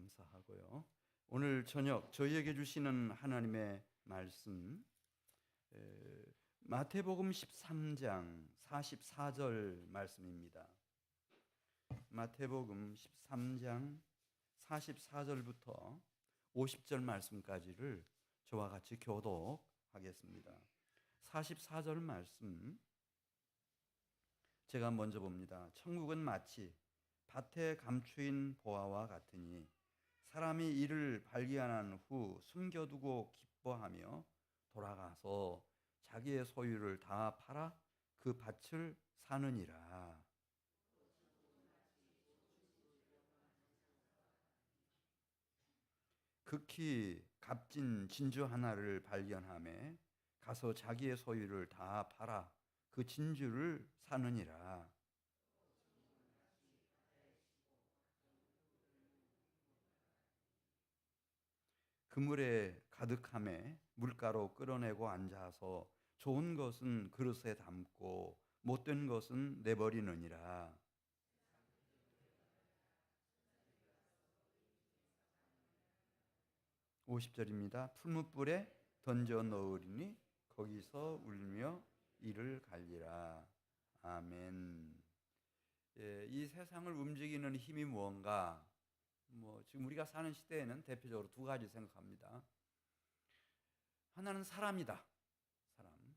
감사하고요. 오늘 저녁 저희에게 주시는 하나님의 말씀, 마태복음 13장 44절 말씀입니다. 마태복음 13장 44절부터 50절 말씀까지를 저와 같이 교독하겠습니다. 44절 말씀 제가 먼저 봅니다. 천국은 마치 밭에 감추인 보화와 같으니 사람이 이를 발견한 후 숨겨두고 기뻐하며 돌아가서 자기의 소유를 다 팔아 그 밭을 사느니라. 극히 값진 진주 하나를 발견하며 가서 자기의 소유를 다 팔아 그 진주를 사느니라. 그물에 가득함에 물가로 끌어내고 앉아서 좋은 것은 그릇에 담고 못된 것은 내버리느니라. 50절입니다. 풀무불에 던져 넣으리니 거기서 울며 이를 갈리라. 아멘. 이 세상을 움직이는 힘이 무언가? 지금 우리가 사는 시대에는 대표적으로 두 가지 생각합니다. 하나는 사람이다. 사람.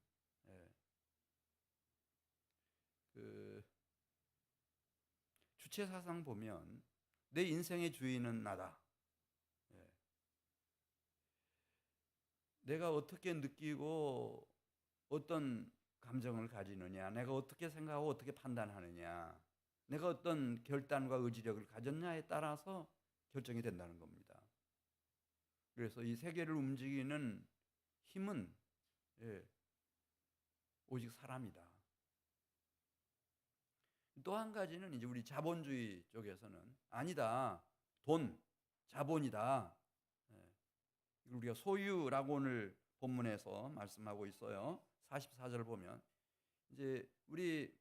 주체 사상 보면 내 인생의 주인은 나다. 내가 어떻게 느끼고 어떤 감정을 가지느냐, 내가 어떻게 생각하고 어떻게 판단하느냐, 내가 어떤 결단과 의지력을 가졌냐에 따라서 결정이 된다는 겁니다. 그래서 이 세계를 움직이는 힘은 오직 사람이다. 또 한 가지는 이제 우리 자본주의 쪽에서는 아니다. 돈, 자본이다. 우리가 소유라고 오늘 본문에서 말씀하고 있어요. 44절 보면 이제 우리가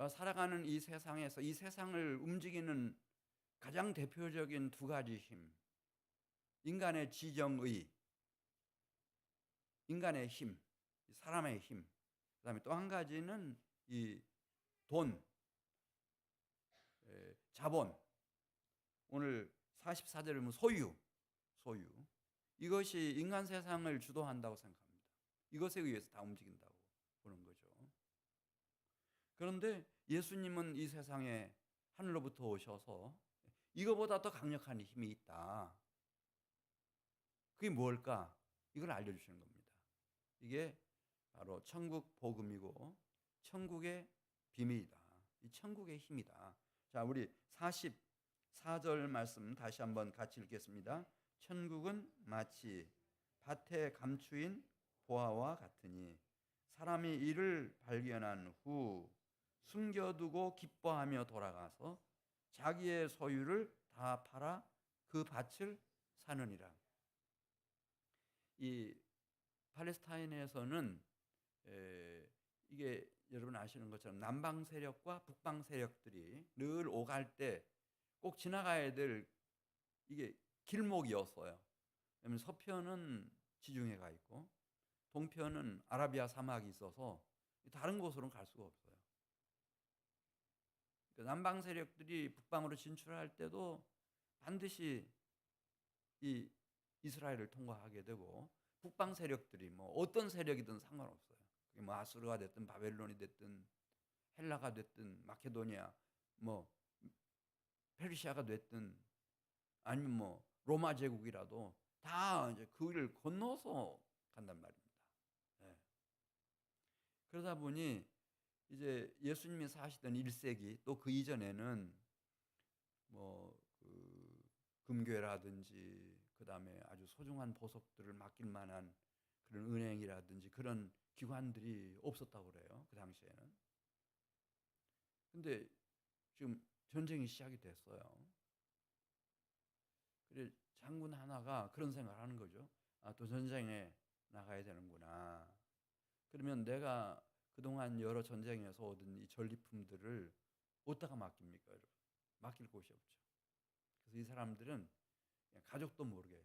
살아가는 이 세상에서 이 세상을 움직이는 가장 대표적인 두 가지 힘, 인간의 지정의, 인간의 힘, 사람의 힘, 그다음에 또 한 가지는 이 돈, 자본. 오늘 44절에 보면 소유. 이것이 인간 세상을 주도한다고 생각합니다. 이것에 의해서 다 움직인다고 보는 거죠. 그런데 예수님은 이 세상에 하늘로부터 오셔서 이거보다 더 강력한 힘이 있다. 그게 뭘까? 이걸 알려주시는 겁니다. 이게 바로 천국 복음이고 천국의 비밀이다. 이 천국의 힘이다. 자, 우리 44절 말씀 다시 한번 같이 읽겠습니다. 천국은 마치 밭에 감추인 보화와 같으니 사람이 이를 발견한 후 숨겨두고 기뻐하며 돌아가서 자기의 소유를 다 팔아 그 밭을 사느니라. 이 팔레스타인에서는 이게 여러분 아시는 것처럼 남방 세력과 북방 세력들이 늘 오갈 때 꼭 지나가야 될 이게 길목이었어요. 왜냐하면 서편은 지중해가 있고 동편은 아라비아 사막이 있어서 다른 곳으로는 갈 수가 없어요. 그러니까 남방 세력들이 북방으로 진출할 때도 반드시 이 이스라엘을 통과하게 되고 북방 세력들이 어떤 세력이든 상관없어요. 그게 아수르가 됐든 바벨론이 됐든 헬라가 됐든 마케도니아 페르시아가 됐든 아니면 로마 제국이라도 다 이제 그 길을 건너서 간단 말입니다. 그러다 보니 이제 예수님이 사시던 1세기 또 그 이전에는 금괴라든지 그다음에 아주 소중한 보석들을 맡길 만한 그런 은행이라든지 그런 기관들이 없었다고 그래요. 그 당시에는. 근데 지금 전쟁이 시작이 됐어요. 그래 장군 하나가 그런 생각을 하는 거죠. 또 전쟁에 나가야 되는구나. 그러면 내가 그동안 여러 전쟁에서 얻은 이 전리품들을 어디다가 맡깁니까, 여러분? 맡길 곳이 없죠. 그래서 그래서 이 사람들은 그냥 가족도 모르게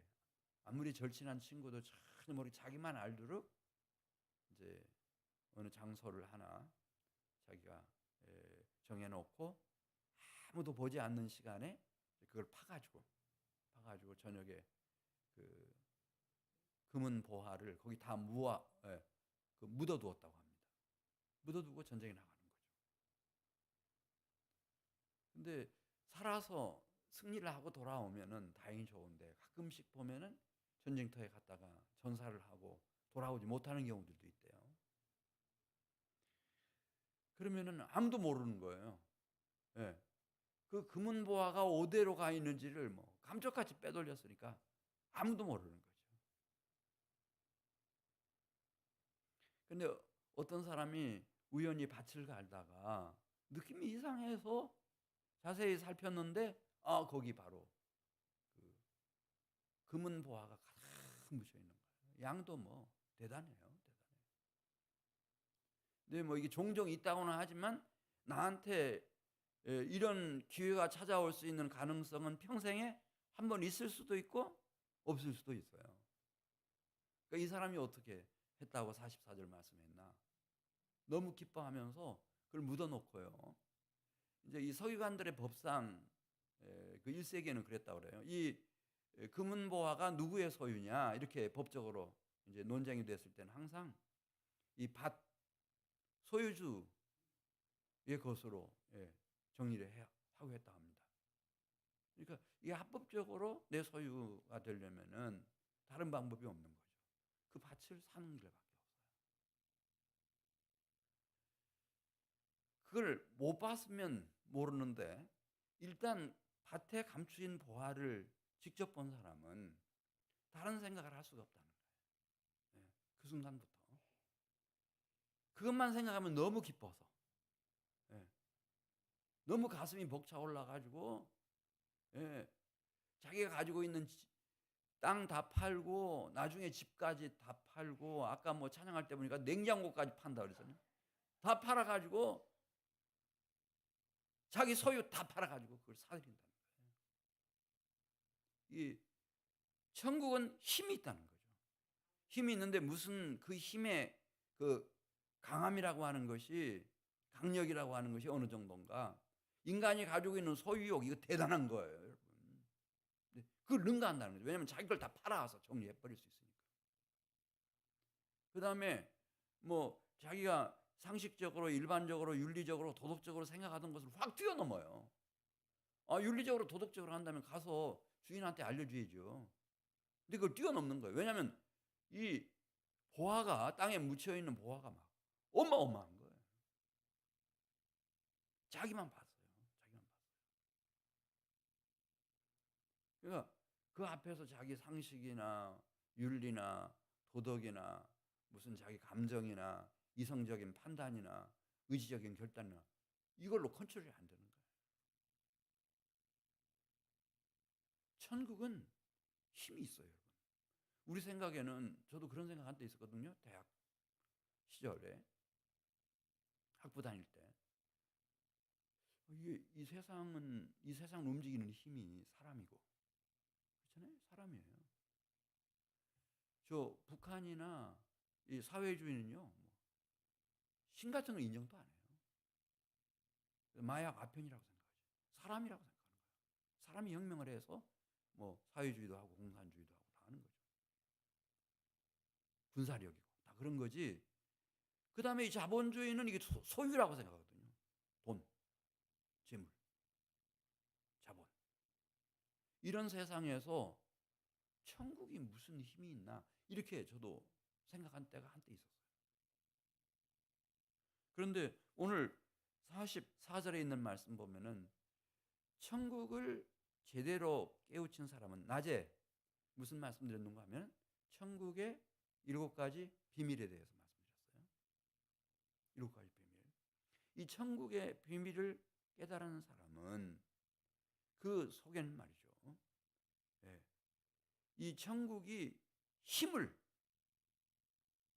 아무리 절친한 친구도 전혀 모르게 자기만 알도록 이제 어느 장소를 하나 자기가 정해놓고 아무도 보지 않는 시간에 그걸 파가지고 저녁에 그 금은 보화를 거기 다 묻어두었다고 합니다. 묻어두고 전쟁에 나가는 거죠. 근데 살아서 승리를 하고 돌아오면은 다행히 좋은데 가끔씩 보면은 전쟁터에 갔다가 전사를 하고 돌아오지 못하는 경우들도 있대요. 그러면은 아무도 모르는 거예요. 예. 그 금은 보화가 어디로 가 있는지를 뭐 감쪽같이 빼돌렸으니까 아무도 모르는 거죠. 근데 어떤 사람이 우연히 밭을 갈다가 느낌이 이상해서 자세히 살폈는데 거기 바로 그 금은 보화가 가득 묻혀 있는 거예요. 양도 뭐 대단해요. 근데 뭐 이게 종종 있다고는 하지만 나한테 이런 기회가 찾아올 수 있는 가능성은 평생에 한 번 있을 수도 있고 없을 수도 있어요. 그러니까 이 사람이 어떻게 했다고 44절 말씀했나? 너무 기뻐하면서 그걸 묻어놓고요. 이제 이 서기관들의 법상 그 1세기에는 그랬다고 그래요. 이 금은 보화가 누구의 소유냐 이렇게 법적으로 이제 논쟁이 됐을 때는 항상 이 밭 소유주의 것으로 정리를 하고 했다 합니다. 그러니까 이게 합법적으로 내 소유가 되려면은 다른 방법이 없는 거죠. 그 밭을 사는 길밖에 없어요. 그걸 못 봤으면 모르는데 일단 밭에 감추인 보화를 직접 본 사람은 다른 생각을 할 수가 없다는 거예요. 그 순간부터 그것만 생각하면 너무 기뻐서 너무 가슴이 벅차 올라가지고 자기가 가지고 있는 땅 다 팔고 나중에 집까지 다 팔고 아까 뭐 찬양할 때 보니까 냉장고까지 판다 그랬잖아요. 다 팔아가지고 자기 소유 다 팔아가지고 그걸 사들인다는 거예요. 이 천국은 힘이 있다는 거죠. 힘이 있는데 무슨 그 힘의 그 강함이라고 하는 것이 강력이라고 하는 것이 어느 정도인가? 인간이 가지고 있는 소유욕 이거 대단한 거예요, 여러분. 그걸 능가한다는 거죠. 왜냐하면 자기 걸 다 팔아서 정리해 버릴 수 있으니까. 그 다음에 뭐 자기가 상식적으로 일반적으로 윤리적으로 도덕적으로 생각하던 것을 확 뛰어넘어요. 윤리적으로 도덕적으로 한다면 가서 주인한테 알려줘야죠. 근데 그걸 뛰어넘는 거예요. 왜냐하면 이 보화가 땅에 묻혀있는 보화가 막 어마어마한 거예요. 자기만 봤어요. 그러니까 그 앞에서 자기 상식이나 윤리나 도덕이나 무슨 자기 감정이나 이성적인 판단이나 의지적인 결단이나 이걸로 컨트롤이 안 되는 거예요. 천국은 힘이 있어요, 여러분. 우리 생각에는 저도 그런 생각 한때 있었거든요. 대학 시절에 학부 다닐 때 이 세상을 움직이는 힘이 사람이고 그렇잖아요. 사람이에요. 저 북한이나 이 사회주의는요, 뭐 신 같은 걸 인정도 안 해요. 마약 아편이라고 생각하죠. 사람이라고 생각하는 거예요. 사람이 혁명을 해서 뭐 사회주의도 하고 공산주의도 하고 다 하는 거죠. 군사력이고 다 그런 거지. 그 다음에 이 자본주의는 이게 소유라고 생각하거든요. 돈, 재물, 자본. 이런 세상에서 천국이 무슨 힘이 있나 이렇게 저도 생각한 때가 한때 있었어요. 그런데 오늘 44절에 있는 말씀 보면은 천국을 제대로 깨우친 사람은 낮에 무슨 말씀 드렸는가 하면 천국의 7가지 비밀에 대해서 말씀드렸어요. 7가지 비밀. 이 천국의 비밀을 깨달은 사람은 그 속에는 말이죠. 이 천국이 힘을,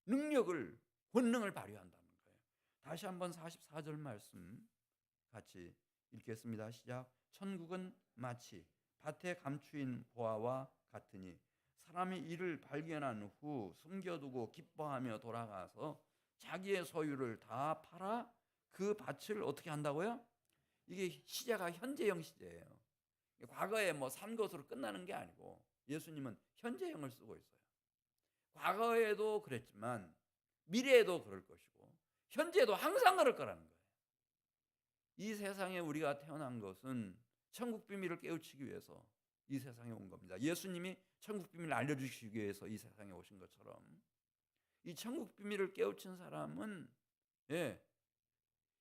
능력을, 권능을 발휘한다는 거예요. 다시 한번 44절 말씀 같이 읽겠습니다. 시작. 천국은 마치 밭에 감추인 보아와 같으니 사람이 이를 발견한 후 숨겨두고 기뻐하며 돌아가서 자기의 소유를 다 팔아 그 밭을 어떻게 한다고요? 이게 시제가 현재형 시제예요. 과거에 뭐 산 것으로 끝나는 게 아니고 예수님은 현재형을 쓰고 있어요. 과거에도 그랬지만 미래에도 그럴 것이고 현재에도 항상 그럴 거라는 거예요. 이 세상에 우리가 태어난 것은 천국 비밀을 깨우치기 위해서 이 세상에 온 겁니다. 예수님이 천국 비밀을 알려주시기 위해서 이 세상에 오신 것처럼 이 천국 비밀을 깨우친 사람은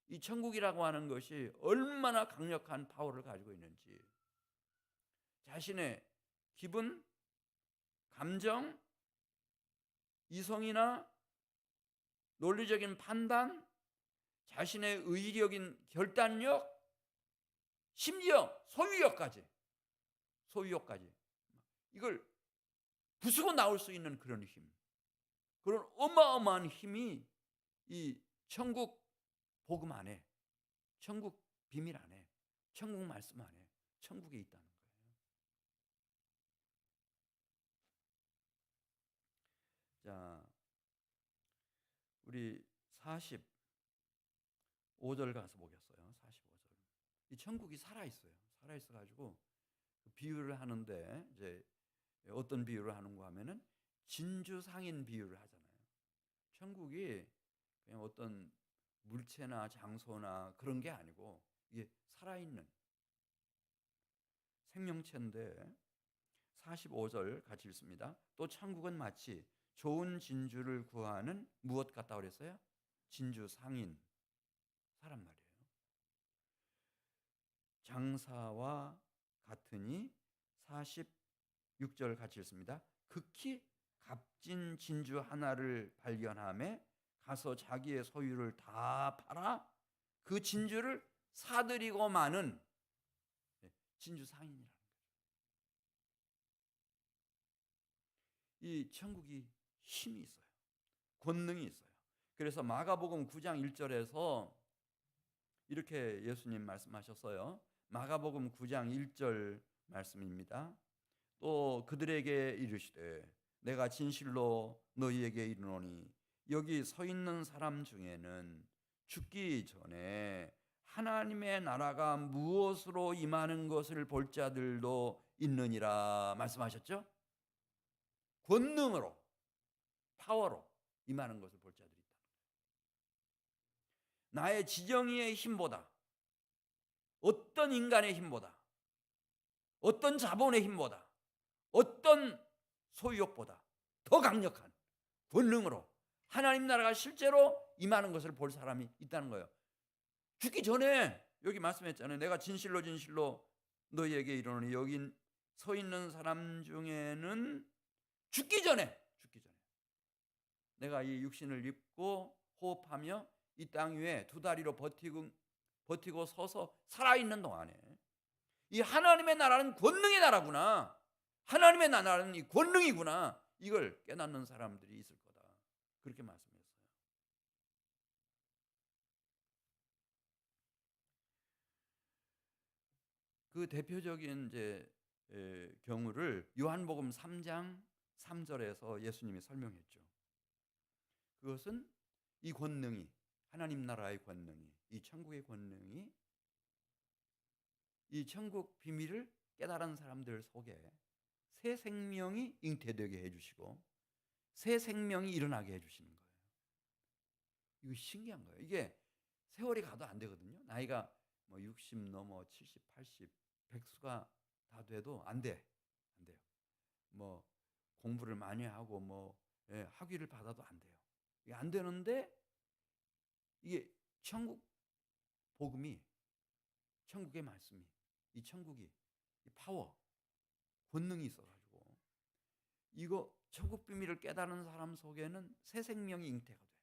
이 천국이라고 하는 것이 얼마나 강력한 파워를 가지고 있는지 자신의 기분, 감정, 이성이나 논리적인 판단, 자신의 의리적인 결단력, 심지어 소유욕까지 이걸 부수고 나올 수 있는 그런 힘, 그런 어마어마한 힘이 이 천국 복음 안에, 천국 비밀 안에, 천국 말씀 안에, 천국에 있다는 거예요. 자, 우리 45절 가서 보겠어요. 45절. 이 천국이 살아있어요. 살아있어가지고 비유를 하는데 이제 어떤 비유를 하는가 하면은 진주상인 비유를 하잖아요. 천국이 그냥 어떤 물체나 장소나 그런 게 아니고 이게 살아있는 생명체인데 45절 같이 읽습니다. 또 천국은 마치 좋은 진주를 구하는 무엇 같다 그랬어요? 진주 상인 사람 말이에요. 장사와 같으니 46절 같이 읽습니다. 극히 값진 진주 하나를 발견함에 가서 자기의 소유를 다 팔아 그 진주를 사들이고 마는 진주 상인이라는 거죠. 이 천국이 힘이 있어요. 권능이 있어요. 그래서 마가복음 9장 1절에서 이렇게 예수님 말씀하셨어요. 마가복음 9장 1절 말씀입니다. 또 그들에게 이르시되 내가 진실로 너희에게 이르노니 여기 서 있는 사람 중에는 죽기 전에 하나님의 나라가 무엇으로 임하는 것을 볼 자들도 있느니라 말씀하셨죠? 권능으로, 파워로 임하는 것을 볼 자들이 있다. 나의 지정의의 힘보다, 어떤 인간의 힘보다, 어떤 자본의 힘보다, 어떤 소유욕보다 더 강력한 권능으로 하나님 나라가 실제로 임하는 것을 볼 사람이 있다는 거예요. 죽기 전에 여기 말씀했잖아요. 내가 진실로 너희에게 이르노니 여기 서 있는 사람 중에는 죽기 전에 내가 이 육신을 입고 호흡하며 이 땅 위에 두 다리로 버티고 서서 살아있는 동안에 이 하나님의 나라는 권능의 나라구나, 하나님의 나라는 이 권능이구나, 이걸 깨닫는 사람들이 있을 거다, 그렇게 말씀했어요. 그 대표적인 이제 경우를 요한복음 3장 3절에서 예수님이 설명했죠. 그것은 이 권능이, 하나님 나라의 권능이, 이 천국의 권능이 이 천국 비밀을 깨달은 사람들 속에 새 생명이 잉태되게 해주시고 새 생명이 일어나게 해주시는 거예요. 이거 신기한 거예요. 이게 세월이 가도 안 되거든요. 나이가 뭐 60 넘어 70, 80, 백수가 다 돼도 안 돼요. 뭐 공부를 많이 하고 뭐 학위를 받아도 안 돼요. 이게 안 되는데 이게 천국 복음이, 천국의 말씀이, 이 천국이 이 파워, 권능이 있어가지고 이거 천국 비밀을 깨달은 사람 속에는 새 생명이 잉태가 돼요.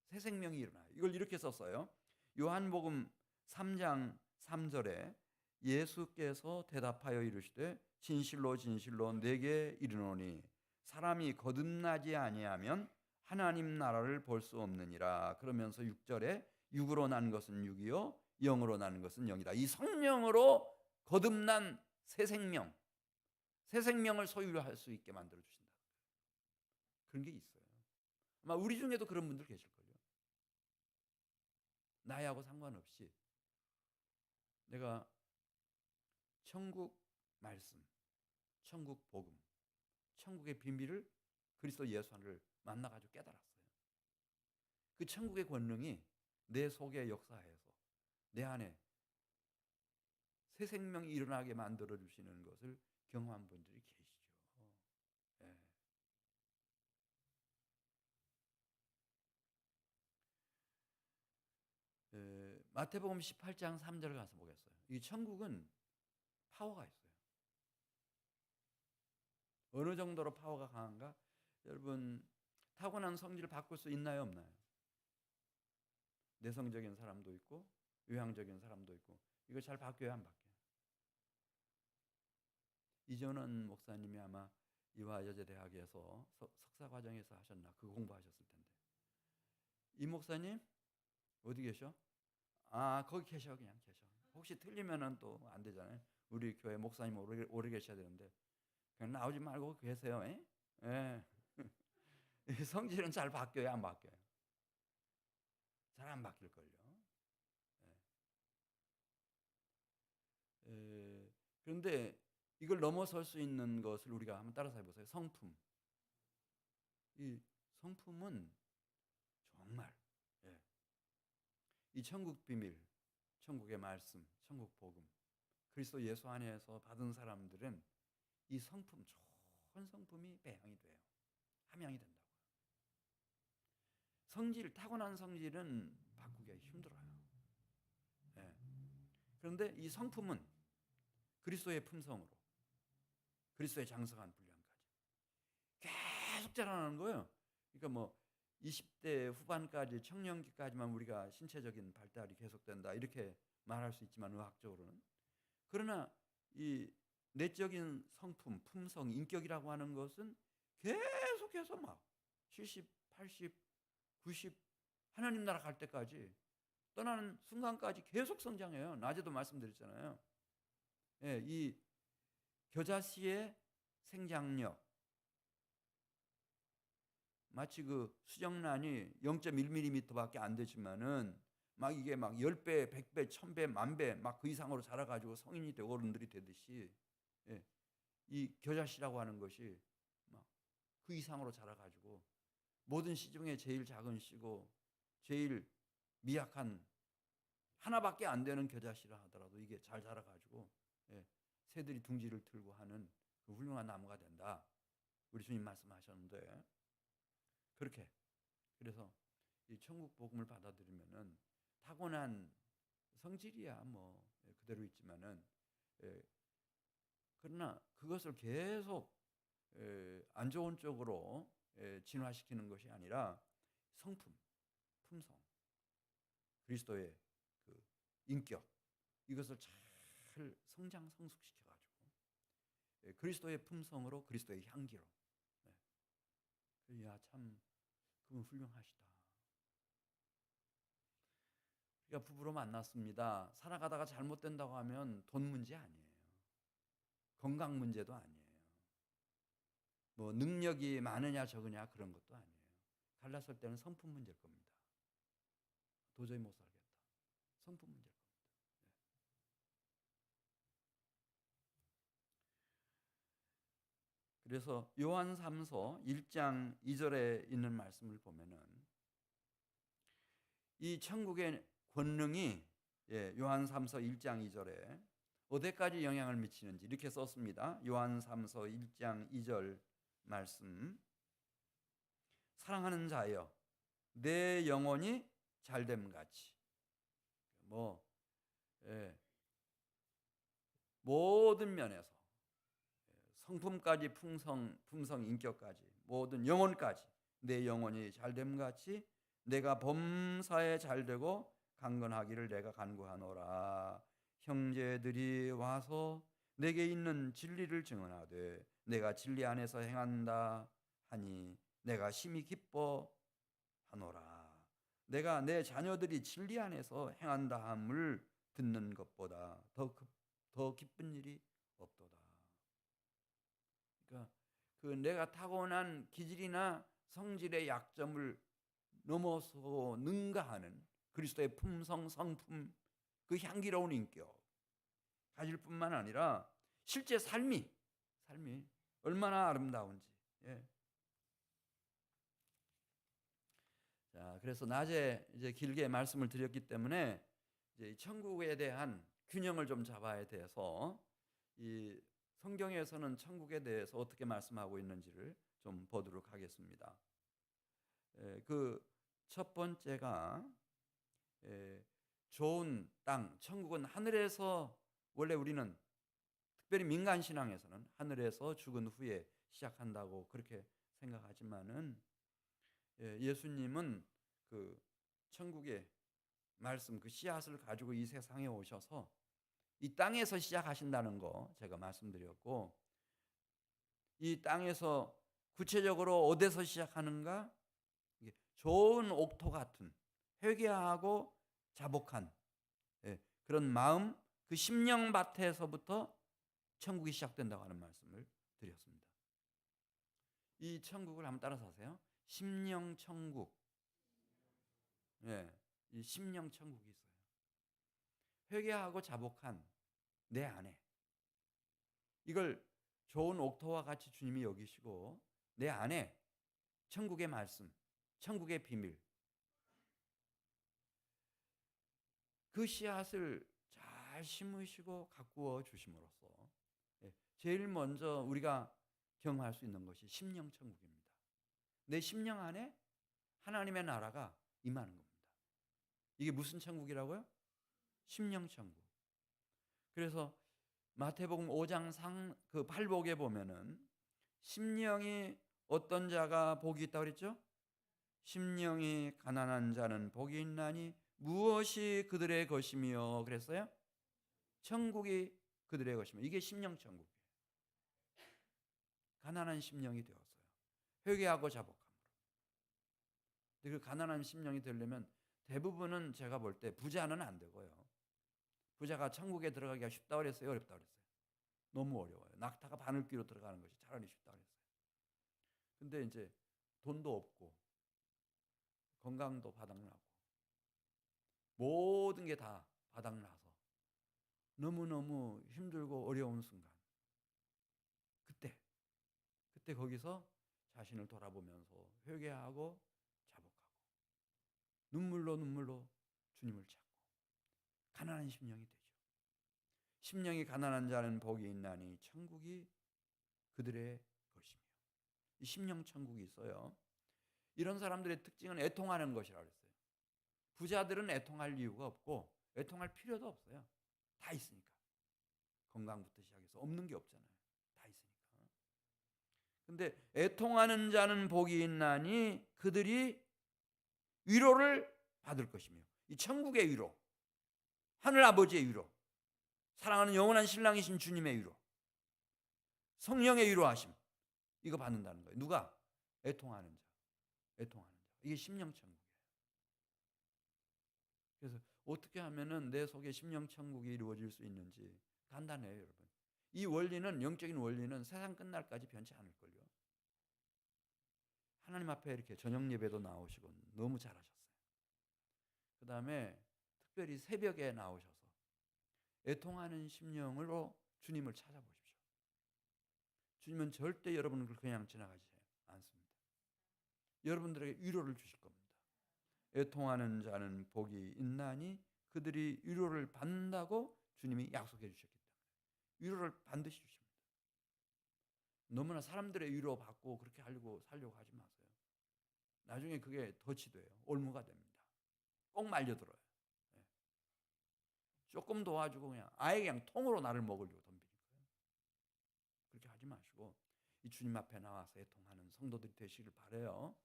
새 생명이 일어나요. 이걸 이렇게 썼어요. 요한복음 3장 3절에 예수께서 대답하여 이르시되 진실로 내게 이르노니 사람이 거듭나지 아니하면 하나님 나라를 볼 수 없느니라. 그러면서 6절에 육으로 난 것은 육이요 영으로 난 것은 영이다. 이 성령으로 거듭난 새 생명, 새 생명을 소유할 수 있게 만들어 주신다. 그런 게 있어요. 아마 우리 중에도 그런 분들 계실걸요. 나이하고 상관없이 내가 천국 말씀, 천국 복음, 천국의 비밀을 그리스도 예수 안을 만나가지고 깨달았어요. 그 천국의 권능이 내 속에 역사해서 내 안에 새 생명이 일어나게 만들어 주시는 것을 경험한 분들이 계시죠. 예. 마태복음 18장 3절 가서 보겠어요. 이 천국은 파워가 있어요. 어느 정도로 파워가 강한가? 여러분, 타고난 성질을 바꿀 수 있나요, 없나요? 내성적인 사람도 있고 외향적인 사람도 있고, 이거 잘 바뀌어야 안 바뀌어요. 이전원 목사님이 아마 이화여자대학에서 석사 과정에서 하셨나, 그 공부하셨을 텐데, 이 목사님 어디 계셔? 아, 거기 계셔. 그냥 계셔. 혹시 틀리면은 또 안 되잖아요. 우리 교회 목사님 오래 계셔야 되는데 그냥 나오지 말고 계세요. 예? 예. 성질은 잘 바뀌어요, 안 바뀌어요? 잘 안 바뀔걸요. 그런데 이걸 넘어설 수 있는 것을 우리가 한번 따라서 해보세요. 성품. 이 성품은 정말, 예, 이 천국 비밀, 천국의 말씀, 천국 복음, 그리스도 예수 안에서 받은 사람들은 이 성품, 좋은 성품이 배양이 돼요. 함양이 된다고요. 성질, 타고난 성질은 바꾸기가 힘들어요. 예. 그런데 이 성품은 그리스도의 품성으로, 그리스도의 장성한 분량까지 계속 자라나는 거예요. 그러니까 뭐 20대 후반까지, 청년기까지만 우리가 신체적인 발달이 계속된다 이렇게 말할 수 있지만, 의학적으로는. 그러나 이 내적인 성품, 품성, 인격이라고 하는 것은 계속해서 막 70, 80, 90 하나님 나라 갈 때까지, 떠나는 순간까지 계속 성장해요. 낮에도 말씀드렸잖아요. 예, 이 겨자씨의 생장력, 마치 그 수정란이 0.1mm밖에 안 되지만은 막 이게 막 10배, 100배, 1000배, 10,000배 막 그 이상으로 자라가지고 성인이 되고 어른들이 되듯이, 예, 이 겨자씨라고 하는 것이 막 그 이상으로 자라가지고 모든 씨 중에 제일 작은 씨고 제일 미약한, 하나밖에 안 되는 겨자씨라 하더라도 이게 잘 자라가지고, 예, 새들이 둥지를 틀고 하는 그 훌륭한 나무가 된다. 우리 주님 말씀하셨는데, 그렇게, 그래서 이 천국 복음을 받아들이면은 타고난 성질이야 뭐 그대로 있지만은, 예, 그러나 그것을 계속 안 좋은 쪽으로 진화시키는 것이 아니라 성품, 품성, 그리스도의 그 인격, 이것을 잘 성장 성숙시켜가지고 그리스도의 품성으로, 그리스도의 향기로, 야, 참 그분 훌륭하시다. 우리가 부부로 만났습니다. 살아가다가 잘못된다고 하면 돈 문제 아니에요. 건강 문제도 아니에요. 뭐 능력이 많으냐 적으냐 그런 것도 아니에요. 갈랐을 때는 성품 문제일 겁니다. 도저히 못 살겠다. 성품 문제일 겁니다. 그래서 요한 3서 1장 2절에 있는 말씀을 보면은 이 천국의 권능이, 요한 3서 1장 2절에 어디까지 영향을 미치는지 이렇게 썼습니다. 요한 3서 1장 2절 말씀. 사랑하는 자여, 내 영혼이 잘됨 같이, 뭐, 모든 면에서 성품까지, 품성 인격까지, 모든 영혼까지 내 영혼이 잘됨 같이 내가 범사에 잘되고 강건하기를 내가 간구하노라. 형제들이 와서 내게 있는 진리를 증언하되 내가 진리 안에서 행한다 하니 내가 심히 기뻐하노라. 내가 내 자녀들이 진리 안에서 행한다 함을 듣는 것보다 더 기쁜 일이 없도다. 그 내가 타고난 기질이나 성질의 약점을 넘어서 능가하는 그리스도의 품성, 성품, 그 향기로운 인격 가질 뿐만 아니라 실제 삶이 얼마나 아름다운지. 예. 자, 그래서 낮에 이제 길게 말씀을 드렸기 때문에 이제 천국에 대한 균형을 좀 잡아야 돼서 이 성경에서는 천국에 대해서 어떻게 말씀하고 있는지를 좀 보도록 하겠습니다. 그 첫 번째가 좋은 땅, 천국은 하늘에서, 원래 우리는 특별히 민간 신앙에서는 하늘에서 죽은 후에 시작한다고 그렇게 생각하지만은 예수님은 그 천국의 말씀, 그 씨앗을 가지고 이 세상에 오셔서 이 땅에서 시작하신다는 거 제가 말씀드렸고, 이 땅에서 구체적으로 어디서 시작하는가? 좋은 옥토 같은 회개하고 자복한 그런 마음, 그 심령밭에서부터 천국이 시작된다고 하는 말씀을 드렸습니다. 이 천국을 한번 따라서 하세요. 심령천국. 이 심령천국이 있어요. 회개하고 자복한 내 안에, 이걸 좋은 옥토와 같이 주님이 여기시고 내 안에 천국의 말씀, 천국의 비밀, 그 씨앗을 잘 심으시고 가꾸어 주심으로써 제일 먼저 우리가 경험할 수 있는 것이 심령천국입니다. 내 심령 안에 하나님의 나라가 임하는 겁니다. 이게 무슨 천국이라고요? 심령천국. 그래서 마태복음 5장 그 팔복에 보면은 심령이 어떤 자가 복이 있다고 그랬죠? 심령이 가난한 자는 복이 있나니 무엇이 그들의 것이며 그랬어요? 천국이 그들의 것이며. 이게 심령천국이에요. 가난한 심령이 되었어요. 회개하고 자복함으로. 근데 그 가난한 심령이 되려면 대부분은 제가 볼 때 부자는 안 되고요. 부자가 천국에 들어가기가 쉽다 그랬어요? 어렵다 그랬어요? 너무 어려워요. 낙타가 바늘귀로 들어가는 것이 차라리 쉽다 그랬어요. 근데 이제 돈도 없고 건강도 바닥나고 모든 게 다 바닥나서 너무너무 힘들고 어려운 순간, 그때 거기서 자신을 돌아보면서 회개하고 자복하고 눈물로 주님을 찾고 가난한 심령이 되죠. 심령이 가난한 자는 복이 있나니 천국이 그들의 것이며. 이 심령 천국이 있어요. 이런 사람들의 특징은 애통하는 것이라고 했어요. 부자들은 애통할 이유가 없고 애통할 필요도 없어요. 다 있으니까. 건강부터 시작해서 없는 게 없잖아요. 다 있으니까. 근데 애통하는 자는 복이 있나니 그들이 위로를 받을 것이며. 이 천국의 위로, 하늘 아버지의 위로, 사랑하는 영원한 신랑이신 주님의 위로, 성령의 위로하심, 이거 받는다는 거예요. 누가? 애통하는 자. 이게 심령천국이에요. 그래서 어떻게 하면은 내 속에 심령천국이 이루어질 수 있는지 간단해요, 여러분. 이 원리는, 영적인 원리는 세상 끝날까지 변치 않을걸요. 하나님 앞에 이렇게 저녁 예배도 나오시고 너무 잘하셨어요. 그 다음에 특별히 새벽에 나오셔서 애통하는 심령으로 주님을 찾아보십시오. 주님은 절대 여러분을 그냥 지나가지 않습니다. 여러분들에게 위로를 주실 겁니다. 애통하는 자는 복이 있나니 그들이 위로를 받는다고 주님이 약속해 주셨기 때문에 위로를 반드시 주십니다. 너무나 사람들의 위로 받고 그렇게 살려고 하지 마세요. 나중에 그게 덫이 돼요. 올무가 됩니다. 꼭 말려들어요. 조금 도와주고 그냥 통으로 나를 먹으려고 덤비는 거예요. 그렇게 하지 마시고 이 주님 앞에 나와서 애통하는 성도들이 되시길 바라요.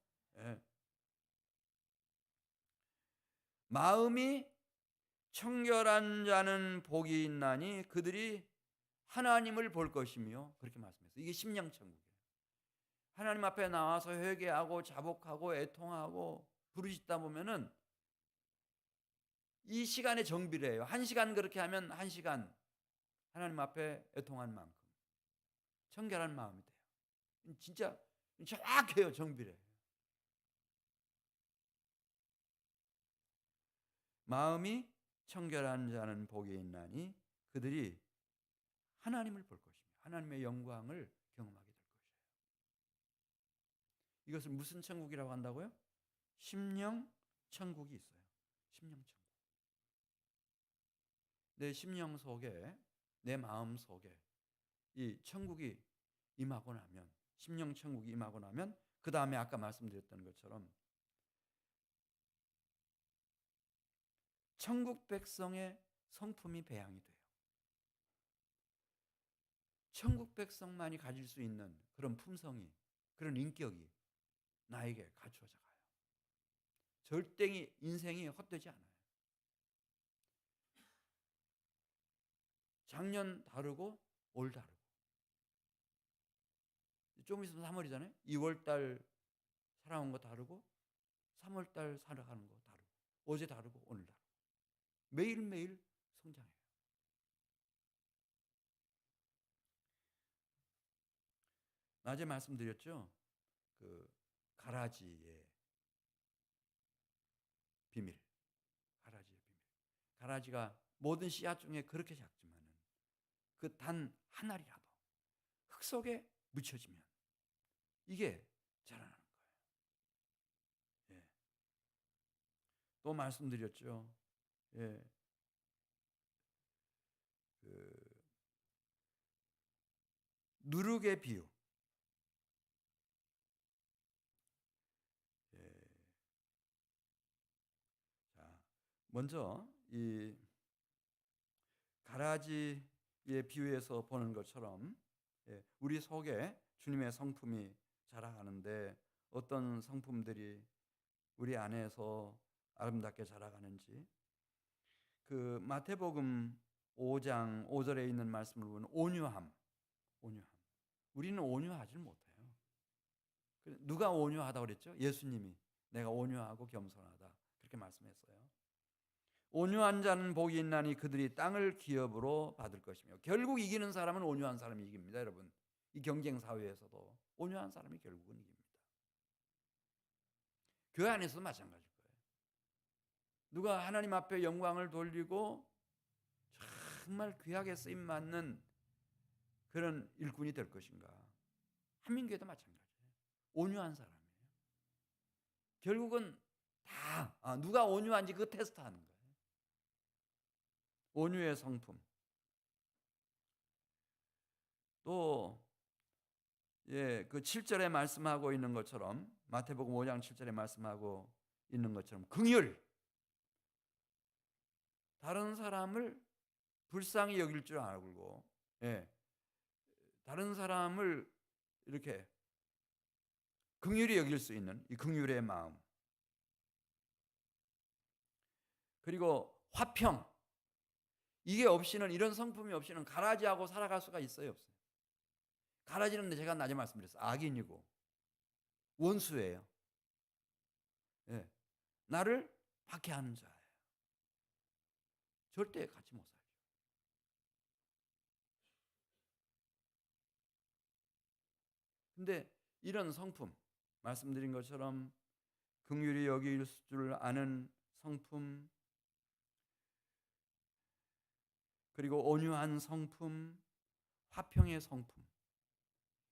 마음이 청결한 자는 복이 있나니 그들이 하나님을 볼 것이며, 그렇게 말씀했어요. 이게 심령천국이에요. 하나님 앞에 나와서 회개하고 자복하고 애통하고 부르짖다 보면은 이 시간의 정비례예요. 1시간 그렇게 하면 1시간 하나님 앞에 애통한 만큼 청결한 마음이 돼요. 진짜 정확해요, 정비례. 마음이 청결한 자는 복이 있나니 그들이 하나님을 볼 것이며 하나님의 영광을 경험하게 될 것이에요. 이것을 무슨 천국이라고 한다고요? 심령 천국이 있어요. 심령 천국. 내 심령 속에, 내 마음 속에 이 천국이 임하고 나면, 심령 천국이 임하고 나면 그 다음에 아까 말씀드렸던 것처럼 천국 백성의 성품이 배양이 돼요. 천국 백성만이 가질 수 있는 그런 품성이, 그런 인격이 나에게 갖추어져 가요. 절대 인생이 헛되지 않아요. 작년 다르고 올 다르고. 좀 있으면 3월이잖아요. 2월달 살아온 거 다르고 3월달 살아가는 거 다르고 어제 다르고 오늘 다르고 매일매일 성장해요. 낮에 말씀드렸죠. 그 가라지의 비밀. 가라지의 비밀. 가라지가 모든 씨앗 중에 그렇게 작지만은 그 단 한 알이라도 흙 속에 묻혀지면 이게 자라나는 거예요. 예. 또 말씀드렸죠. 예. 그 누룩의 비유. 예. 자, 먼저 이 가라지의 비유에서 보는 것처럼 우리 속에 주님의 성품이 자라가는데 어떤 성품들이 우리 안에서 아름답게 자라가는지 그 마태복음 5장 5절에 있는 말씀을 보면 온유함. 우리는 온유하지 못해요. 누가 온유하다고 그랬죠? 예수님이 내가 온유하고 겸손하다 그렇게 말씀했어요. 온유한 자는 복이 있나니 그들이 땅을 기업으로 받을 것이며 결국 이기는 사람은 온유한 사람이 이깁니다. 여러분, 이 경쟁 사회에서도 온유한 사람이 결국은 이깁니다. 교회 안에서도 마찬가지일 거예요. 누가 하나님 앞에 영광을 돌리고 정말 귀하게 쓰임받는 그런 일꾼이 될 것인가. 한민교회도 마찬가지예요. 온유한 사람이에요. 결국은 다 누가 온유한지 그 테스트하는 거예요. 온유의 성품. 또 그 7절에 말씀하고 있는 것처럼 마태복음 5장 7절에 말씀하고 있는 것처럼 긍휼. 다른 사람을 불쌍히 여길 줄 알고 다른 사람을 이렇게 긍휼히 여길 수 있는 이 긍휼의 마음. 그리고 화평. 이게 없이는, 이런 성품이 없이는 가라지하고 살아갈 수가 있어요, 없어요? 가라지는 제가 낮에 말씀드렸어요. 악인이고 원수예요. 나를 박해하는 자예요. 절대 같이 못 살죠. 근데 이런 성품, 말씀드린 것처럼 긍휼히 여길 줄 아는 성품, 그리고 온유한 성품, 화평의 성품,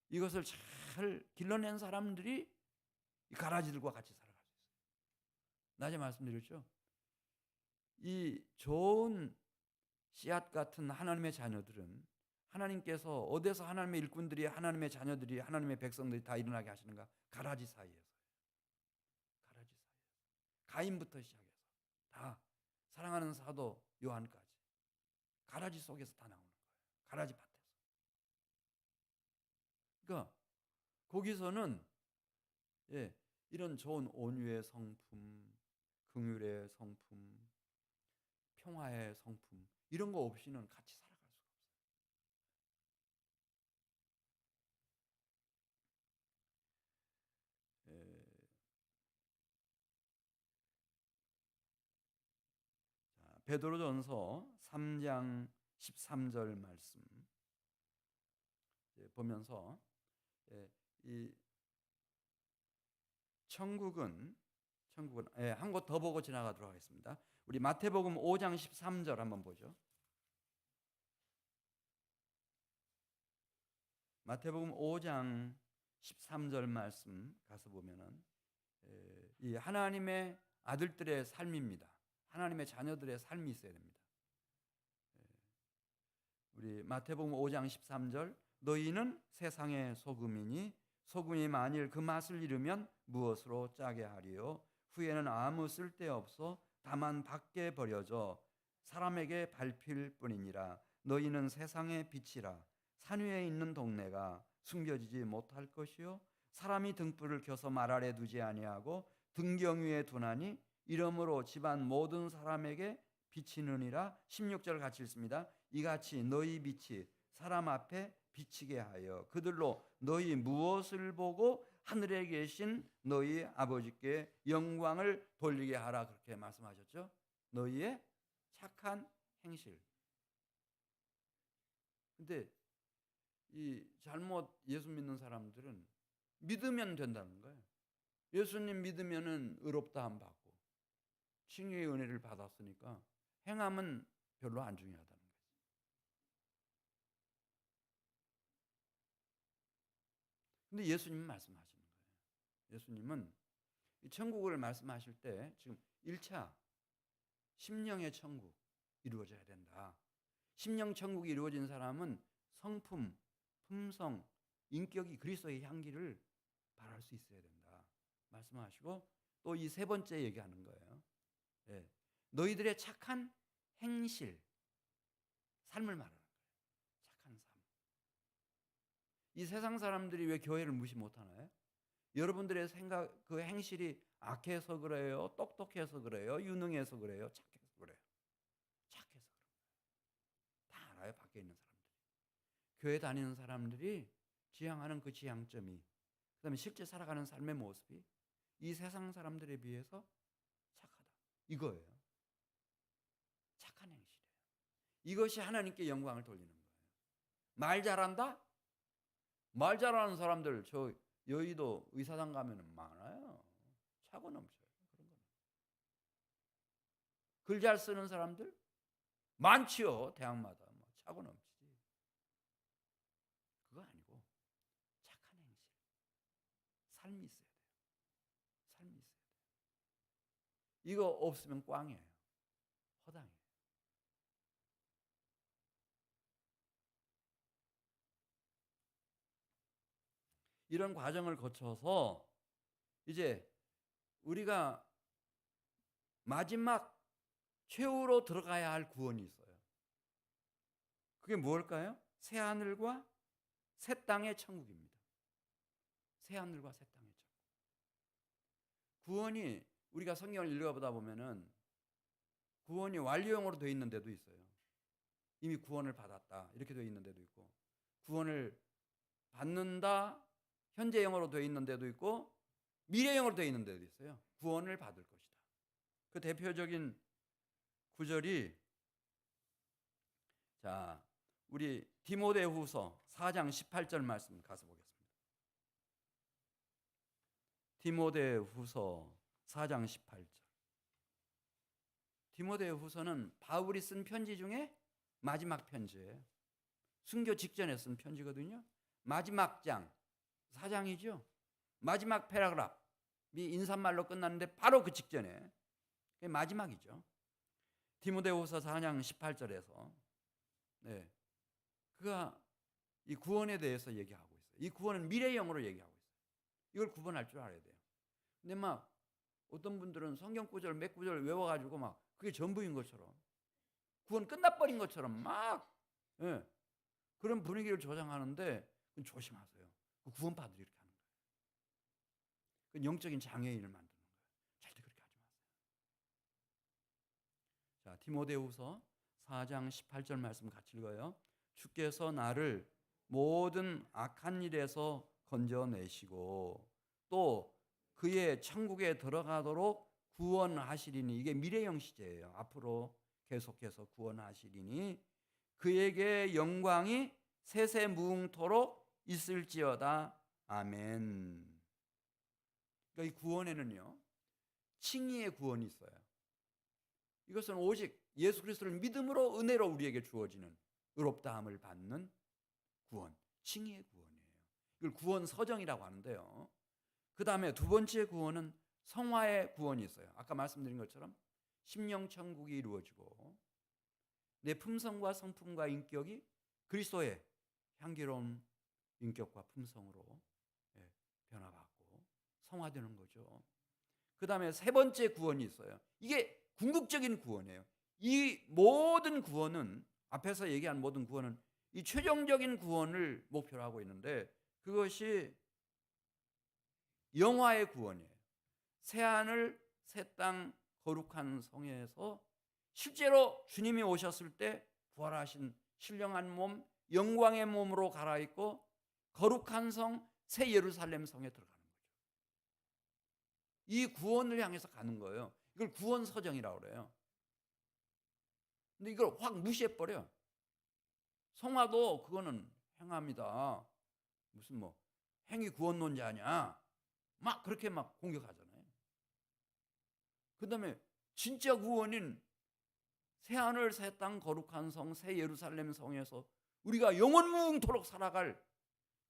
이것을 잘 길러낸 사람들이 이 가라지들과 같이 살아갈 수 있어요. 낮에 말씀드렸죠. 이 좋은 씨앗 같은 하나님의 자녀들은 하나님께서 어디서 하나님의 일꾼들이, 하나님의 자녀들이, 하나님의 백성들이 다 일어나게 하시는가? 가라지 사이에서요. 가라지 사이에서. 가인부터 시작해서 다 사랑하는 사도 요한까지 가라지 속에서 다 나오는 거예요. 가라지 밭에서. 그러니까 거기서는 이런 좋은 온유의 성품, 긍휼의 성품, 평화의 성품, 이런 거 없이는 같이 살아갈 수가 없어요. 자, 베드로전서 3장 13절 말씀 보면서 이 천국은 한 곳 더 보고 지나가도록 하겠습니다. 우리 마태복음 5장 13절 한번 보죠. 마태복음 5장 13절 말씀 가서 보면은 이 하나님의 아들들의 삶입니다. 하나님의 자녀들의 삶이 있어야 됩니다. 우리 마태복음 5장 13절, 너희는 세상의 소금이니 소금이 만일 그 맛을 잃으면 무엇으로 짜게 하리요? 후에는 아무 쓸데없어 다만 밖에 버려져 사람에게 밟힐 뿐이니라. 너희는 세상의 빛이라. 산 위에 있는 동네가 숨겨지지 못할 것이요, 사람이 등불을 켜서 말 아래 두지 아니하고 등경 위에 두나니 이러므로 집안 모든 사람에게 비치느니라. 16절 같이 읽습니다. 이같이 너희 빛이 사람 앞에 비치게 하여 그들로 너희 무엇을 보고 하늘에 계신 너희 아버지께 영광을 돌리게 하라. 그렇게 말씀하셨죠. 너희의 착한 행실. 근데 이 잘못 예수 믿는 사람들은 믿으면 된다는 거예요. 예수님 믿으면은 의롭다함 받고 칭의의 은혜를 받았으니까 행함은 별로 안 중요하다는 거예요. 근데 예수님은 말씀하시는 거예요. 예수님은 이 천국을 말씀하실 때 지금 1차 심령의 천국 이루어져야 된다. 심령 천국이 이루어진 사람은 성품, 품성, 인격이 그리스도의 향기를 발할 수 있어야 된다 말씀하시고, 또 이 세 번째 얘기하는 거예요. 네. 너희들의 착한 행실, 삶을 말하는 거예요. 착한 삶. 이 세상 사람들이 왜 교회를 무시 못하나요? 여러분들의 생각, 그 행실이 악해서 그래요? 똑똑해서 그래요? 유능해서 그래요? 착해서 그래요? 착해서 그래요. 다 알아요, 밖에 있는 사람들이. 교회 다니는 사람들이 지향하는 그 지향점이, 그 다음에 실제 살아가는 삶의 모습이 이 세상 사람들에 비해서 착하다. 이거예요. 착한 행실이에요. 이것이 하나님께 영광을 돌리는 거예요. 말 잘한다? 말 잘하는 사람들 저 여의도 의사당 가면 많아요. 차고 넘쳐요. 그런 거는. 글 잘 쓰는 사람들 많지요. 대학마다 차고 넘치지. 그거 아니고 착한 행실, 삶이 있어야 돼요. 삶이 있어야 돼요. 이거 없으면 꽝이에요. 허당이에요. 이런 과정을 거쳐서 이제 우리가 마지막 최후로 들어가야 할 구원이 있어요. 그게 무엇일까요? 새 하늘과 새 땅의 천국입니다. 새 하늘과 새 땅의 천국. 구원이 우리가 성경을 읽어보다 보면은 구원이 완료형으로 되어 있는 데도 있어요. 이미 구원을 받았다 이렇게 되어 있는 데도 있고, 구원을 받는다 현재형으로 되어 있는 데도 있고, 미래형으로 되어 있는 데도 있어요. 구원을 받을 것이다. 그 대표적인 구절이, 자, 우리 디모데후서 4장 18절 말씀 가서 보겠습니다. 디모데후서 4장 18절. 디모데후서는 바울이 쓴 편지 중에 마지막 편지예요. 순교 직전에 쓴 편지거든요. 마지막 장, 4장이죠. 마지막 패러그래프이 인사말로 끝났는데 바로 그 직전에, 그게 마지막이죠. 디모데후서 4장 18절에서 네, 그가 이 구원에 대해서 얘기하고 있어요. 이 구원은 미래형으로 얘기하고 있어요. 이걸 구분할 줄 알아야 돼요. 근데 막 어떤 분들은 성경 구절 몇 구절 외워가지고 막 그게 전부인 것처럼, 구원 끝나버린 것처럼 막 그런 분위기를 조장하는데 조심하세요. 그 구원파들이 이렇게 하는 거예요. 그 영적인 장애인을 만드는 거예요. 절대 그렇게 하지 마세요. 자, 디모데후서 4장 18절 말씀 같이 읽어요. 주께서 나를 모든 악한 일에서 건져내시고 또 그의 천국에 들어가도록 구원하시리니, 이게 미래형 시제예요. 앞으로 계속해서 구원하시리니 그에게 영광이 세세무궁토록 있을지어다. 아멘. 그러니까 이 구원에는요, 칭의의 구원이 있어요. 이것은 오직 예수 그리스도를 믿음으로 은혜로 우리에게 주어지는 의롭다함을 받는 구원, 칭의의 구원이에요. 이걸 구원 서정이라고 하는데요. 그 다음에 두 번째 구원은 성화의 구원이 있어요. 아까 말씀드린 것처럼 심령천국이 이루어지고 내 품성과 성품과 인격이 그리스도의 향기로운 인격과 품성으로 변화받고 성화되는 거죠. 그 다음에 세 번째 구원이 있어요. 이게 궁극적인 구원이에요. 이 모든 구원은, 앞에서 얘기한 모든 구원은 이 최종적인 구원을 목표로 하고 있는데, 그것이 영화의 구원이에요. 새하늘 새 땅 거룩한 성에서 실제로 주님이 오셨을 때 부활하신 신령한 몸, 영광의 몸으로 갈아입고 거룩한 성 새 예루살렘 성에 들어가는 거죠. 이 구원을 향해서 가는 거예요. 이걸 구원 서정이라고 그래요. 근데 이걸 확 무시해버려. 성화도 그거는 행합니다. 무슨 뭐 행위 구원론자냐, 막 그렇게 막 공격하잖아요. 그 다음에 진짜 구원인 새하늘 새 땅 거룩한 성 새 예루살렘 성에서 우리가 영원무궁토록 살아갈,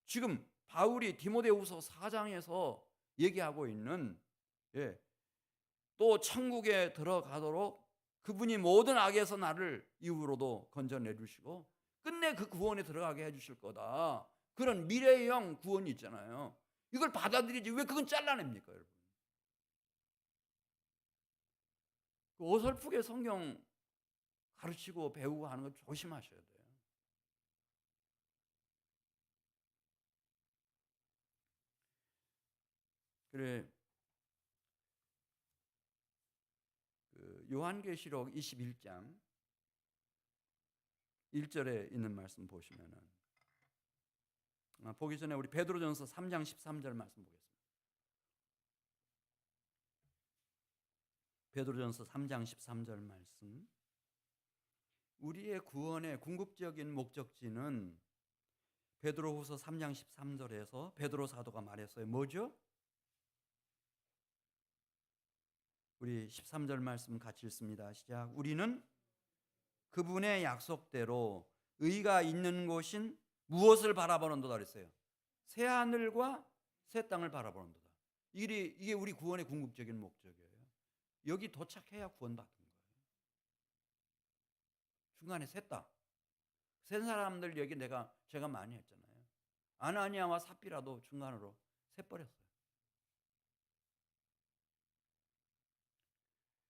지금 바울이 디모데후서 4장에서 얘기하고 있는, 또 천국에 들어가도록 그분이 모든 악에서 나를 이후로도 건져내 주시고 끝내 그 구원에 들어가게 해 주실 거다, 그런 미래형 구원이 있잖아요. 이걸 받아들이지 왜 그건 잘라냅니까, 여러분? 그 어설프게 성경 가르치고 배우고 하는 거 조심하셔야 돼요. 그래, 그 요한계시록 21장 1절에 있는 말씀 보시면은, 보기 전에 우리 베드로전서 3장 13절 말씀 보겠습니다. 베드로전서 3장 13절 말씀. 우리의 구원의 궁극적인 목적지는 베드로후서 3장 13절에서 베드로 사도가 말했어요. 뭐죠? 우리 13절 말씀 같이 읽습니다. 시작. 우리는 그분의 약속대로 의가 있는 곳인 무엇을 바라보는도다 그랬어요? 새 하늘과 새 땅을 바라보는도다. 이게 우리 구원의 궁극적인 목적이에요. 여기 도착해야 구원받는 거예요. 중간에 샜다. 센 사람들 얘기 제가 많이 했잖아요. 아나니아와 삽비라도 중간으로 새버렸어요.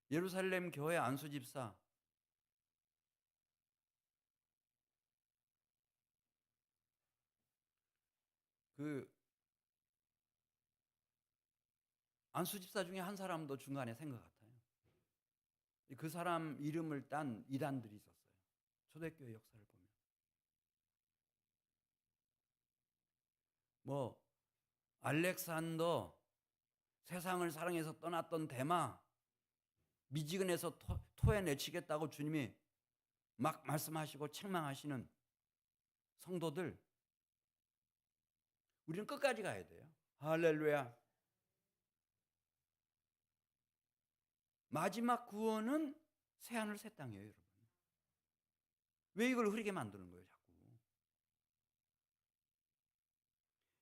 예루살렘 교회 안수 집사, 그 안수 집사 중에 한 사람도 중간에 샌 것 같아요. 그 사람 이름을 딴 이단들이 있었어요. 초대교회 역사를 보면. 뭐 알렉산더, 세상을 사랑해서 떠났던 데마, 미지근해서 토해내치겠다고 주님이 막 말씀하시고 책망하시는 성도들, 우리는 끝까지 가야 돼요. 할렐루야. 마지막 구원은 새하늘 새 땅이에요, 여러분. 왜 이걸 흐리게 만드는 거예요, 자꾸?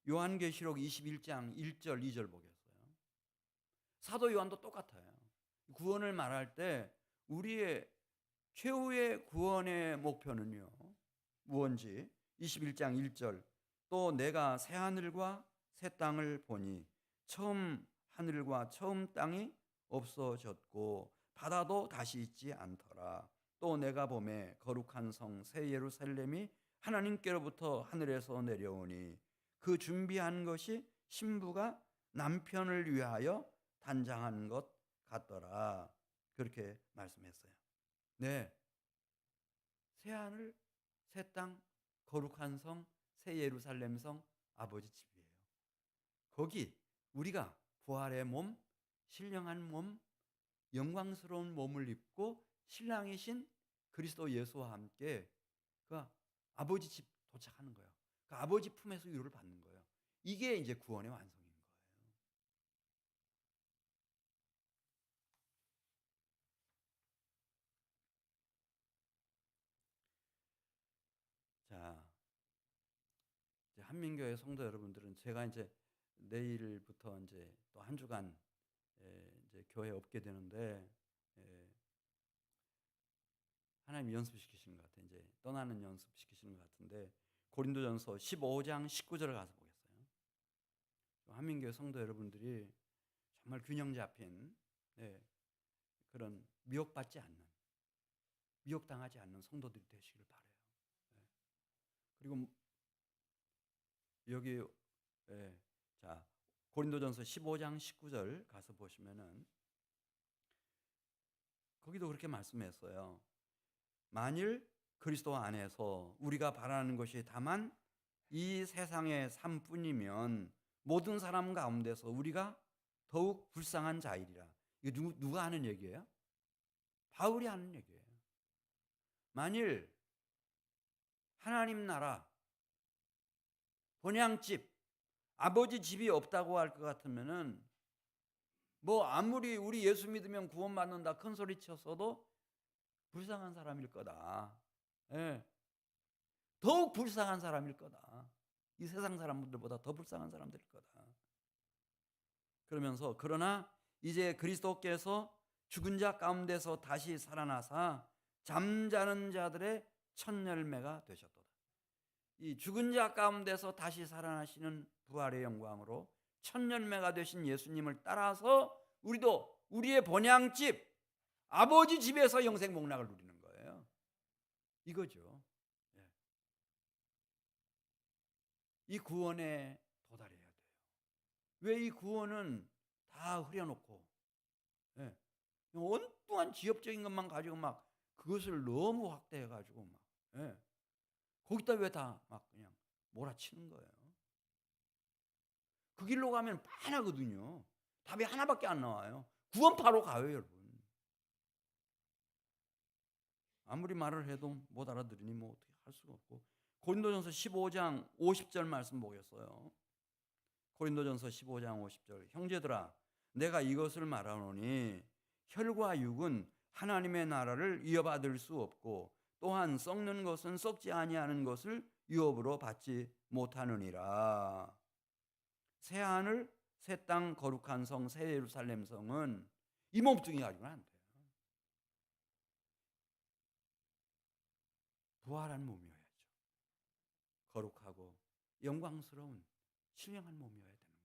요한계시록 21장 1절 2절 보겠어요. 사도 요한도 똑같아요. 구원을 말할 때 우리의 최후의 구원의 목표는요, 무언지 21장 1절, 또 내가 새 하늘과 새 땅을 보니 처음 하늘과 처음 땅이 없어졌고 바다도 다시 있지 않더라. 또 내가 보매 거룩한 성 새 예루살렘이 하나님께로부터 하늘에서 내려오니 그 준비한 것이 신부가 남편을 위하여 단장한 것 같더라. 그렇게 말씀했어요. 네, 새 하늘 새 땅 거룩한 성 새 예루살렘 성, 아버지 집이에요. 거기 우리가 부활의 몸, 신령한 몸, 영광스러운 몸을 입고 신랑이신 그리스도 예수와 함께 그 아버지 집 도착하는 거예요. 그 아버지 품에서 위로를 받는 거예요. 이게 이제 구원의 완성인 거예요. 자, 이제 한민교회 성도 여러분들은 제가 이제 내일부터 이제 또 한 주간 이제 교회에 없게 되는데 하나님 연습시키시는 것 같아요. 이제 떠나는 연습시키시는 것 같은데 고린도전서 15장 19절을 가서 보겠어요. 한민교회 성도 여러분들이 정말 균형 잡힌 그런 미혹받지 않는, 미혹당하지 않는 성도들이 되시길 바라요. 그리고 여기 자 고린도전서 15장 19절 가서 보시면은 거기도 그렇게 말씀했어요. 만일 그리스도 안에서 우리가 바라는 것이 다만 이 세상의 삶뿐이면 모든 사람 가운데서 우리가 더욱 불쌍한 자이리라. 이거 누가 하는 얘기예요? 바울이 하는 얘기예요. 만일 하나님 나라, 본향집, 아버지 집이 없다고 할 것 같으면은 뭐 아무리 우리 예수 믿으면 구원받는다 큰 소리 쳤어도 불쌍한 사람일 거다. 더욱 불쌍한 사람일 거다. 이 세상 사람들보다 더 불쌍한 사람들일 거다. 그러면서 그러나 이제 그리스도께서 죽은 자 가운데서 다시 살아나사 잠자는 자들의 첫 열매가 되셨도다. 이 죽은 자 가운데서 다시 살아나시는 부활의 영광으로 첫 열매가 되신 예수님을 따라서 우리도 우리의 본향집 아버지 집에서 영생 복락을 누리는 거예요. 이거죠. 이 구원에 도달해야 돼요. 왜 이 구원은 다 흐려놓고 엉뚱한 지엽적인 것만 가지고 막 그것을 너무 확대해가지고 막 거기다 왜 다 막 그냥 몰아치는 거예요. 그 길로 가면 빤하거든요. 답이 하나밖에 안 나와요. 구원파로 가요, 여러분. 아무리 말을 해도 못 알아들으니 뭐 어떻게 할 수가 없고. 고린도전서 15장 50절 말씀 보겠어요. 고린도전서 15장 50절. 형제들아, 내가 이것을 말하노니 혈과 육은 하나님의 나라를 이어받을 수 없고 또한 썩는 것은 썩지 아니하는 것을 유업으로 받지 못하느니라. 새 하늘, 새 땅, 거룩한 성, 새 예루살렘 성은 이 몸뚱이 가지고는 안 돼요. 부활한 몸이어야죠. 거룩하고 영광스러운 신령한 몸이어야 되는 거예요.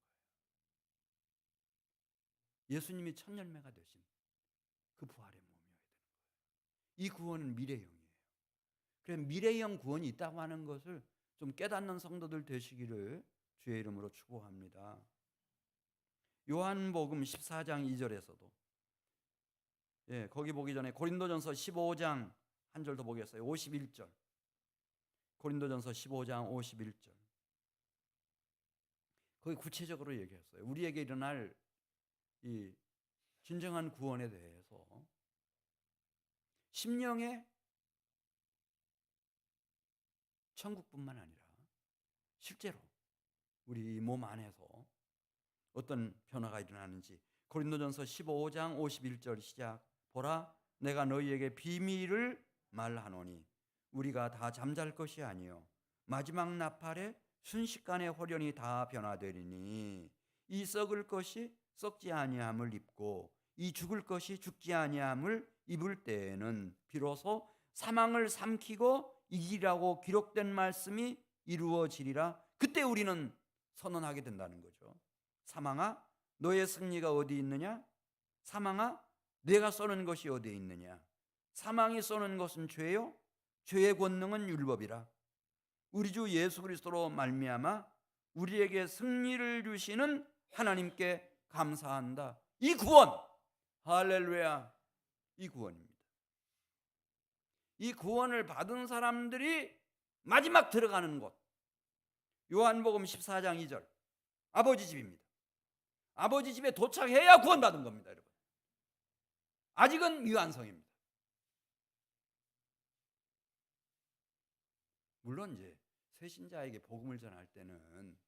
예수님이 첫 열매가 되신 그 부활의 몸이어야 되는 거예요. 이 구원은 미래형이에요. 그래서 미래형 구원이 있다고 하는 것을 좀 깨닫는 성도들 되시기를 주의 이름으로 축복합니다. 요한복음 14장 2절에서도 거기 보기 전에 고린도전서 15장 한 절 더 보겠어요. 51절. 고린도전서 15장 51절. 거기 구체적으로 얘기했어요. 우리에게 일어날 이 진정한 구원에 대해서 심령의 천국뿐만 아니라 실제로 우리 몸 안에서 어떤 변화가 일어나는지 고린도전서 15장 51절 시작. 보라, 내가 너희에게 비밀을 말하노니 우리가 다 잠잘 것이 아니요 마지막 나팔에 순식간에 홀연히 다 변화되리니 이 썩을 것이 썩지 아니함을 입고 이 죽을 것이 죽지 아니함을 입을 때에는 비로소 사망을 삼키고 이기라고 기록된 말씀이 이루어지리라. 그때 우리는 선언하게 된다는 거죠. 사망아, 너의 승리가 어디 있느냐? 사망아, 내가 쏘는 것이 어디에 있느냐? 사망이 쏘는 것은 죄요, 죄의 권능은 율법이라. 우리 주 예수 그리스도로 말미암아 우리에게 승리를 주시는 하나님께 감사한다. 이 구원, 할렐루야, 이 구원입니다. 이 구원을 받은 사람들이 마지막 들어가는 곳, 요한복음 14장 2절, 아버지 집입니다. 아버지 집에 도착해야 구원받은 겁니다, 여러분. 아직은 미완성입니다. 물론 이제 새신자에게 복음을 전할 때는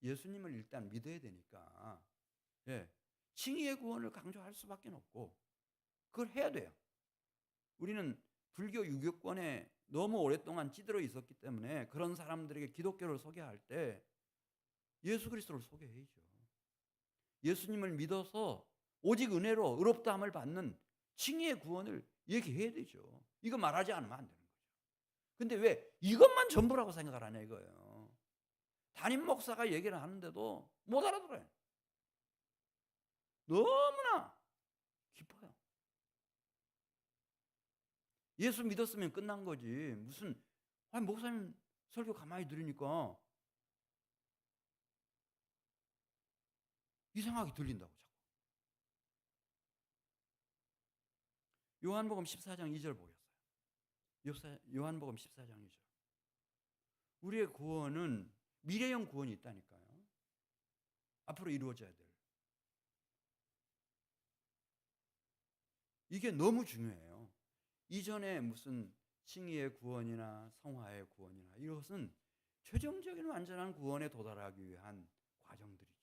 예수님을 일단 믿어야 되니까 칭의의 구원을 강조할 수밖에 없고 그걸 해야 돼요. 우리는 불교 유교권에 너무 오랫동안 찌들어 있었기 때문에 그런 사람들에게 기독교를 소개할 때 예수 그리스도를 소개해야죠. 예수님을 믿어서 오직 은혜로 의롭다함을 받는 칭의의 구원을 얘기해야 되죠. 이거 말하지 않으면 안 되는 거죠. 근데 왜 이것만 전부라고 생각을 하냐 이거예요. 담임 목사가 얘기를 하는데도 못 알아들어요. 너무나 깊어요. 예수 믿었으면 끝난 거지. 무슨 목사님 설교 가만히 들으니까 이상하게 들린다고 자꾸. 요한복음 14장 2절 보겠어요. 요한복음 14장 2절. 우리의 구원은 미래형 구원이 있다니까요. 앞으로 이루어져야 될. 이게 너무 중요해요. 이전에 무슨 칭의의 구원이나 성화의 구원이나 이것은 최종적인 완전한 구원에 도달하기 위한 과정들이죠.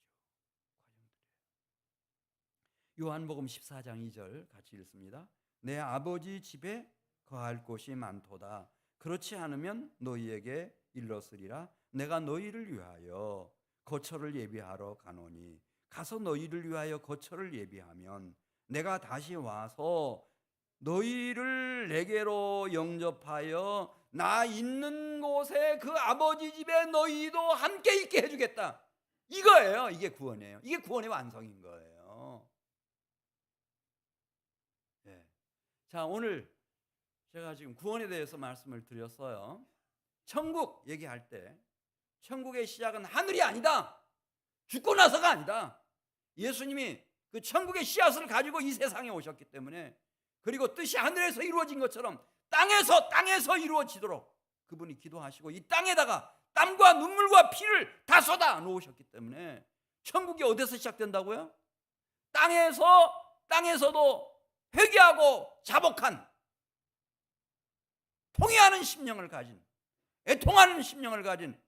요한복음 14장 2절 같이 읽습니다. 내 아버지 집에 거할 곳이 많도다. 그렇지 않으면 너희에게 일렀으리라. 내가 너희를 위하여 거처를 예비하러 가노니 가서 너희를 위하여 거처를 예비하면 내가 다시 와서 너희를 내게로 영접하여 나 있는 곳에 그 아버지 집에 너희도 함께 있게 해주겠다. 이거예요. 이게 구원이에요. 이게 구원의 완성인 거예요. 자, 오늘 제가 지금 구원에 대해서 말씀을 드렸어요. 천국 얘기할 때 천국의 시작은 하늘이 아니다. 죽고 나서가 아니다. 예수님이 그 천국의 씨앗을 가지고 이 세상에 오셨기 때문에, 그리고 뜻이 하늘에서 이루어진 것처럼 땅에서 이루어지도록 그분이 기도하시고 이 땅에다가 땀과 눈물과 피를 다 쏟아 놓으셨기 때문에 천국이 어디서 시작된다고요? 땅에서도 회개하고 자복한 통회하는 심령을 가진, 애통하는 심령을 가진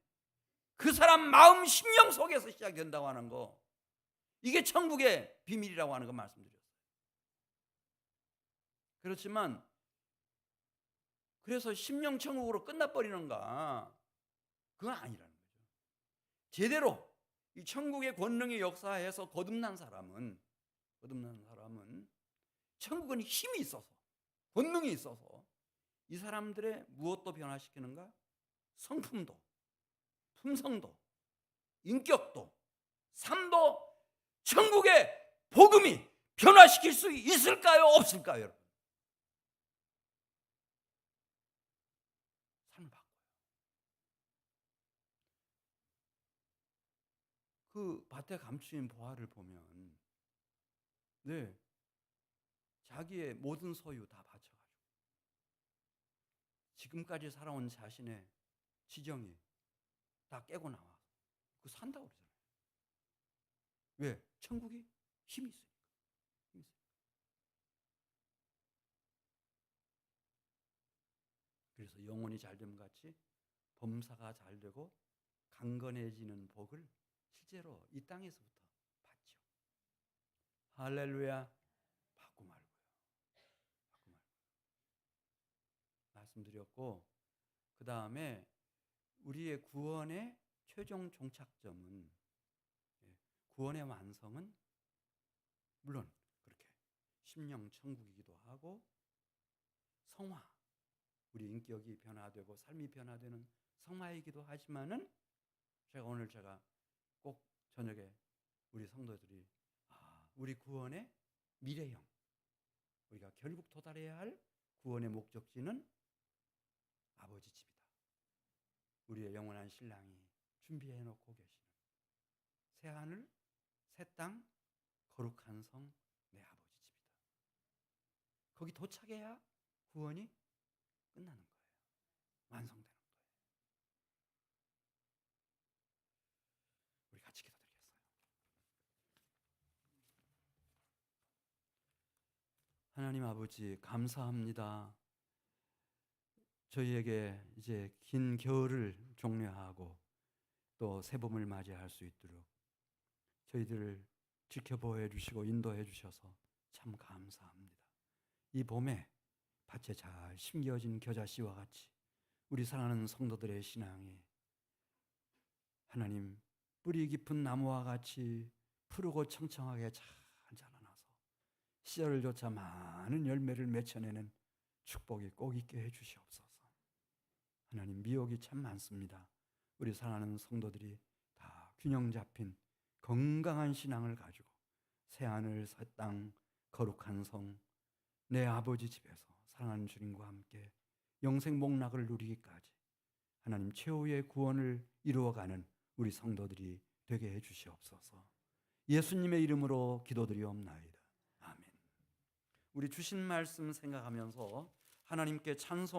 그 사람 마음 심령 속에서 시작된다고 하는 거, 이게 천국의 비밀이라고 하는 거 말씀드렸어요. 그렇지만 그래서 심령 천국으로 끝나버리는가? 그건 아니라는 거죠. 제대로 이 천국의 권능의 역사에서 거듭난 사람은 천국은 힘이 있어서, 권능이 있어서 이 사람들의 무엇도 변화시키는가? 성품도, 품성도, 인격도, 삶도 천국의 복음이 변화시킬 수 있을까요? 없을까요? 여러분, 삶을 바꿔요. 그 밭에 감추인 보화를 보면 자기의 모든 소유 다 바쳐가지고 지금까지 살아온 자신의 지정이 다 깨고 나와 그 산다고 그러잖아요. 왜? 천국이 힘이 있으니까. 그래서 영혼이 잘됨 같이 범사가 잘되고 강건해지는 복을 실제로 이 땅에서부터 받죠. 할렐루야. 받고 말고요. 말씀드렸고, 그 다음에 우리의 구원의 최종 종착점은, 구원의 완성은 물론 그렇게 심령 천국이기도 하고 성화, 우리 인격이 변화되고 삶이 변화되는 성화이기도 하지만은, 제가 꼭 저녁에 우리 성도들이 우리 구원의 미래형, 우리가 결국 도달해야 할 구원의 목적지는 아버지 집이다. 우리의 영원한 신랑이 준비해 놓고 계시는 새 하늘, 새 땅, 거룩한 성, 내 아버지 집이다. 거기 도착해야 구원이 끝나는 거예요. 완성되는 거예요. 우리 같이 기도드리겠어요. 하나님 아버지, 감사합니다. 저희에게 이제 긴 겨울을 종료하고 또 새봄을 맞이할 수 있도록 저희들을 지켜보해 주시고 인도해 주셔서 참 감사합니다. 이 봄에 밭에 잘 심겨진 겨자씨와 같이 우리 사랑하는 성도들의 신앙이 하나님 뿌리 깊은 나무와 같이 푸르고 청청하게 잘 자라나서 씨알을조차 많은 열매를 맺혀내는 축복이 꼭 있게 해주시옵소서. 하나님 미혹이 참 많습니다. 우리 사랑하는 성도들이 다 균형 잡힌 건강한 신앙을 가지고 새하늘 새 땅 거룩한 성 내 아버지 집에서 사랑하는 주님과 함께 영생 복락을 누리기까지 하나님 최후의 구원을 이루어가는 우리 성도들이 되게 해주시옵소서. 예수님의 이름으로 기도드리옵나이다. 아멘. 우리 주신 말씀 생각하면서 하나님께 찬송